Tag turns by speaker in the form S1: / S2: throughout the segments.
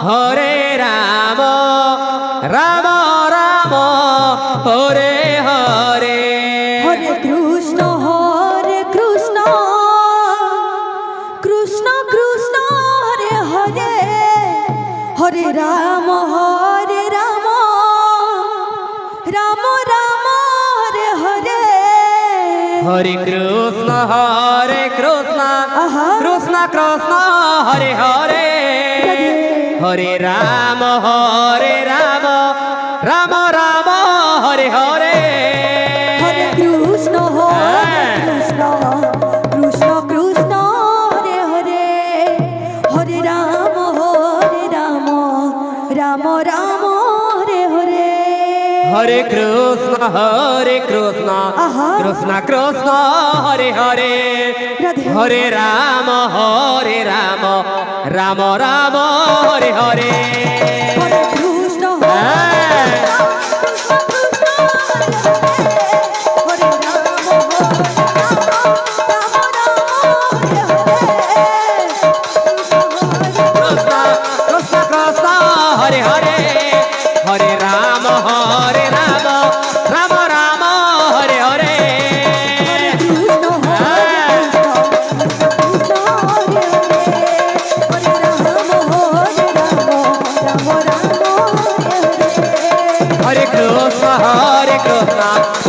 S1: হরে রাম রাম রাম হরে হরে
S2: হরে কৃষ্ণ কৃষ্ণ কৃষ্ণ হরে হরে হরে রাম রাম রাম হরে হরে
S1: হরে কৃষ্ণ
S2: আহা।
S1: কৃষ্ণ কৃষ্ণ হরে হরে হরে রাম রাম রাম হরে হরে
S2: হরে কৃষ্ণ কৃষ্ণ কৃষ্ণ হরে হরে হরে রাম রাম রাম হরে হরে
S1: হরে কৃষ্ণ
S2: আহা।
S1: কৃষ্ণ কৃষ্ণ হরে হরে
S2: রাধে।
S1: হরে রাম রাম রাম হরে হরে
S2: হরে কৃষ্ণ হরে
S1: কৃষ্ণ কৃষ্ণ কৃষ্ণ হরে হরে হরে রাম রাম রাম হরে হরে হরে কৃষ্ণ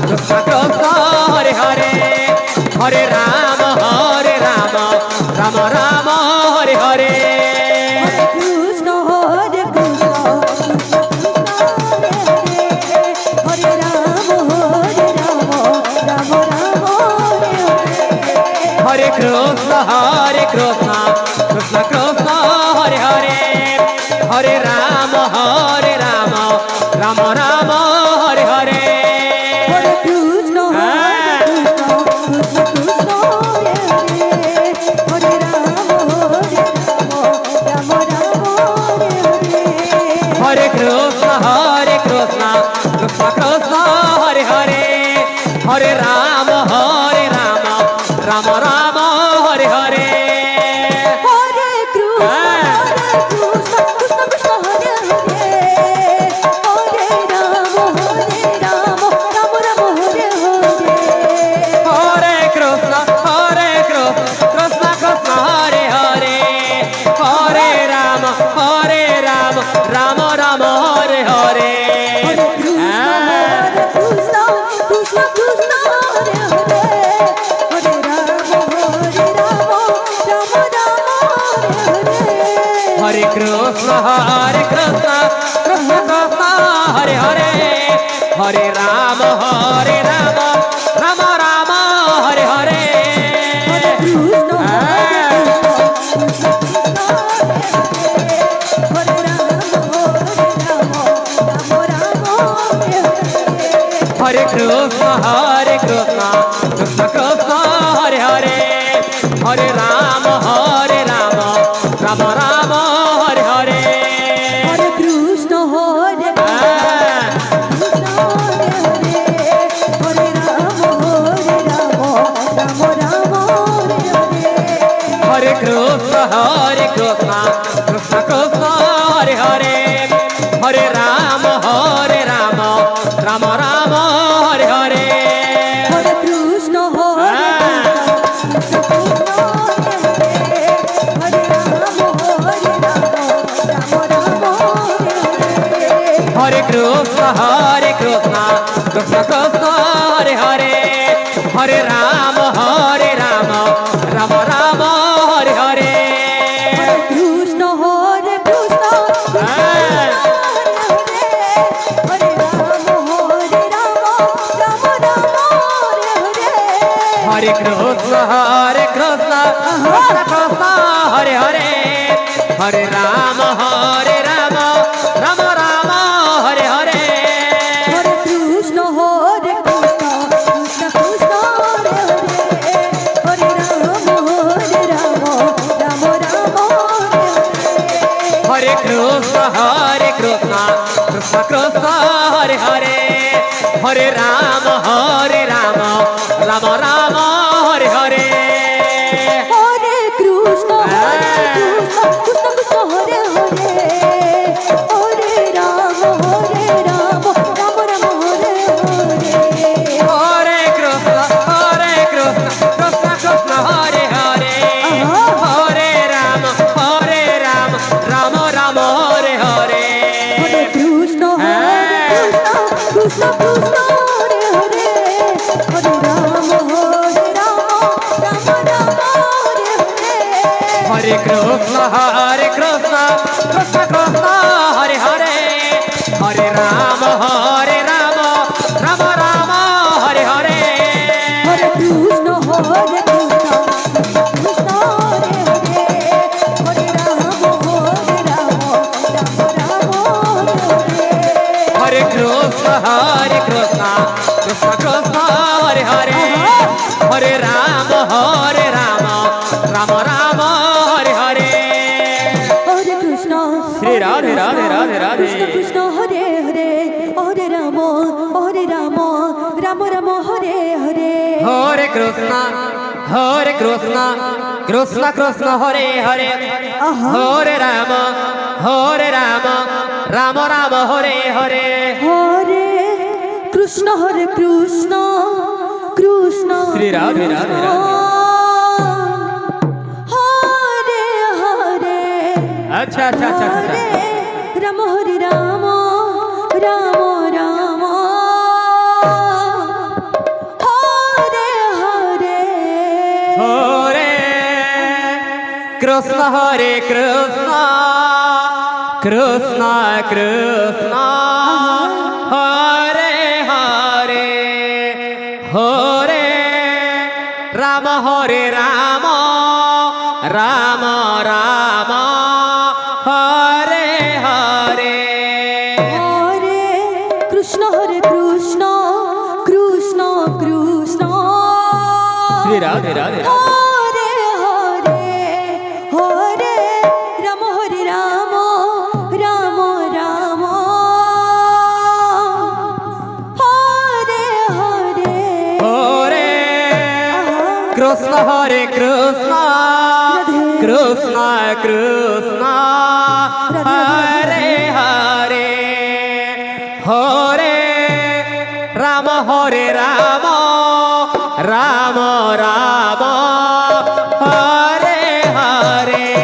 S1: কৃষ্ণ কৃষ্ণ হরে হরে হরে রাম রাম রাম হরে হরে
S2: কৃষ্ণ হরে কৃষ্ণ হরে রাম রাম রাম হরে
S1: হরে কৃষ্ণ কৃষ্ণ কৃষ্ণ হরে হরে হরে রাম রাম রাম হরে হরে
S2: হরে কৃষ্ণ কৃষ্ণ হরে রাম রাম রাম
S1: হরে কৃষ্ণ কৃষ্ণ কৃষ্ণ হরে হরে হরে রাম রাম রাম হরে হরে
S2: হরে কৃষ্ণ কৃষ্ণ কৃষ্ণ হরে হরে হরে রাম রাম রাম হরে হরে
S1: হরে কৃষ্ণ কৃষ্ণ কৃষ্ণ হরে হরে হরে রাম রাম রাম হরে হরে
S2: হরে কৃষ্ণ কৃষ্ণ কৃষ্ণ হরে হরে হরে রাম রাম রাম হরে হরে
S1: হরে কৃষ্ণ কৃষ্ণ কৃষ্ণ হরে হরে হরে রাম রাম রাম হরে হরে
S2: হরে কৃষ্ণ কৃষ্ণ হরে রাম রাম হরে
S1: হরে কৃষ্ণ কৃষ্ণ কৃষ্ণ হরে হরে হরে রাম রাম রাম হরে হরে
S2: হরে কৃষ্ণ হরে কৃষ্ণ হরে হরে হরে রাম রাম রাম হরে হরে
S1: হরে কৃষ্ণ কৃষ্ণ কৃষ্ণ হরে হরে হরে রাম রাম রাম হরে হরে
S2: হরে কৃষ্ণ হরে হরে রাম রাম
S1: হরে কৃষ্ণ কৃষ্ণ কৃষ্ণ হরে হরে হরে রাম রাম রাম হরে হরে
S2: হরে কৃষ্ণ হরে কৃষ্ণ হরে রাম রাম রাম হরে হরে
S1: হরে কৃষ্ণ কৃষ্ণ কৃষ্ণ হরে হরে হরে রাম রাম রাম হরে হরে
S2: হরে কৃষ্ণ হরে Krishna Krishna Krishna Hare Hare Hare Ram Ram Ram Hare Hare
S1: Hare Krishna Krishna Krishna Hare Hare Hare Ram Ram Ram Hare Hare
S2: Hare Krishna Krishna Krishna Hare Hare
S1: Hare Krishna, Krishna Krishna, Hare Hare, Hare Rama, Rama Rama, Hare Hare.
S2: Hare Krishna,
S1: Shri Radhe Radhe Radhe Radhe.
S2: Krishna Krishna, Hare Hare, Hare Rama, Rama Rama, Hare Hare.
S1: Hare Krishna, Krishna Krishna, Hare Hare, Hare Rama, Rama Rama, Hare Hare.
S2: Hare Krishna, Krishna
S1: Shri Radhe Radhe Radhe.
S2: Hare Hare.
S1: अच्छा अच्छा अच्छा अच्छा.
S2: Hare Rama, Hare Rama, Rama Rama, Hare Hare.
S1: Hare Krishna, Hare Krishna, Krishna Krishna, Hare Hare, Hare Rama, Hare Rama, Rama Rama, Hare Hare.
S2: Hare Krishna, Krishna Krishna,
S1: Shri Radhe Radhe Radhe.
S2: Hare Hare, Hare Rama, Hare Rama, Rama Rama, Hare Hare.
S1: Hare Krishna, Hare Krishna, Krishna Krishna, Hare Hare, Hare Rama, Hare Rama, Rama Rama, Hare Hare.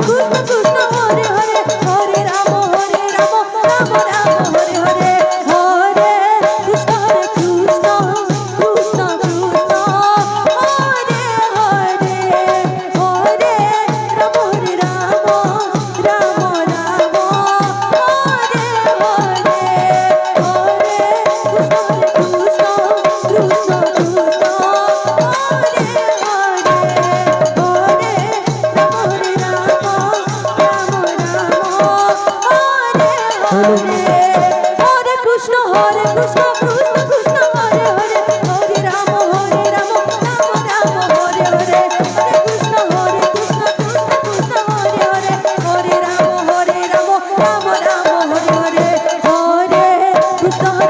S2: Krishna Krishna, Hare Hare, Hare Rama, Hare Rama, Rama Rama, Hare Hare.
S1: Hare Krishna, Hare Krishna, Hare Krishna